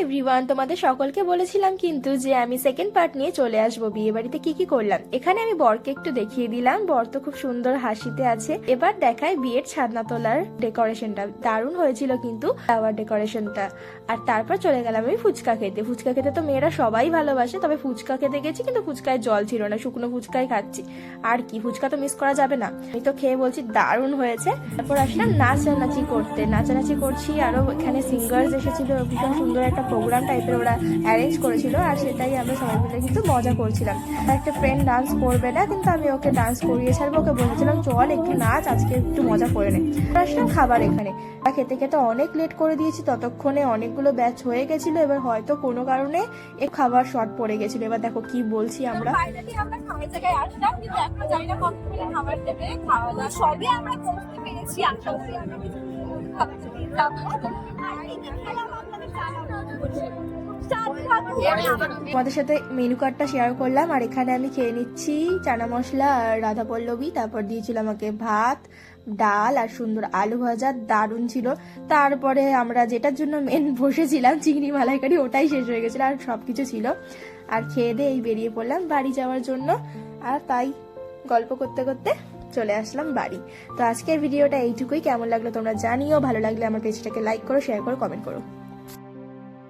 Everyone, তোমাদের সকলকে বলেছিলাম কিন্তু যে আমি সেকেন্ড পার্ট নিয়ে চলে আসবো বিয়ে বাড়িতে কি কি করলাম। এখানে আমি বরকে একটু দেখিয়ে দিলাম, বর তো খুব সুন্দর হাসিতে আছে। এবার দেখায় বিয়ের ছাদনা তোলার ডেকোরেশনটা, দারুণ হয়েছিল কিন্তু ফ্লাওয়ার ডেকোরেশনটা। আর তারপর চলে গেলাম আমি ফুচকা খেতে। ফুচকা খেতে তো মেয়েরা সবাই ভালোবাসে, তবে ফুচকা খেতে গেছি কিন্তু ফুচকায় জল ছিল না, শুকনো ফুচকাই খাচ্ছি। আর কি, ফুচকা তো মিস করা যাবে না। আমি তো খেয়ে বলছি দারুণ হয়েছে। তারপর আসলাম নাচানাচি করতে, নাচানাচি করছি। আরো এখানে সিঙ্গার্স এসেছিল, ভীষণ সুন্দর একটা প্রোগ্রাম টাইপের ওরা অ্যারেঞ্জ করেছিল, আর সেটাই আমরা সবাই মিলে কিন্তু মজা করছিলাম। আর একটা ফ্রেন্ড ডান্স করবে না, কিন্তু আমি ওকে ডান্স করিয়ে ছাড়বো। ওকে বলেছিলাম চল একটু নাচ, আজকে একটু মজা করে নে। আসলাম খাবার এখানে, খেতে খেতে অনেক লেট করে দিয়েছি, ততক্ষণে অনেকগুলো ব্যাচ হয়ে গেছিল। এবার হয়তো কোনো কারণে এ খাবার শর্ট পড়ে গেছিল। এবার দেখো কি বলছি, আমরা খাবার জায়গায় আসলাম, কিন্তু এখন জানি না কতক্ষণে খাবার দেবে। খাওয়া দাওয়া সবই আমরা করতে পেরেছি, আশা করি আমরা কিছু খাবার দিয়ে যাবো। আর এই যে খেলাম আপনাদের তোমাদের সাথে মেনু কার্ডটা শেয়ার করলাম। আর এখানে আমি খেয়ে নিচ্ছি চানা মশলা আর রাধা পল্লবী। তারপর দিয়েছিল আমাকে ভাত, ডাল আর সুন্দর আলু ভাজা, দারুণ ছিল। তারপরে আমরা যেটার জন্য মেন বসেছিলাম চিংড়ি মালাইকারি, ওটাই শেষ হয়ে গেছিল, আর সবকিছু ছিল। আর খেয়ে দিয়ে এই বেরিয়ে পড়লাম বাড়ি যাওয়ার জন্য। আর তাই গল্প করতে করতে চলে আসলাম বাড়ি। তো আজকের ভিডিওটা এইটুকুই। কেমন লাগলো তোমরা জানিও, ভালো লাগলে আমার পেজটাকে লাইক করো, শেয়ার করো, কমেন্ট করো।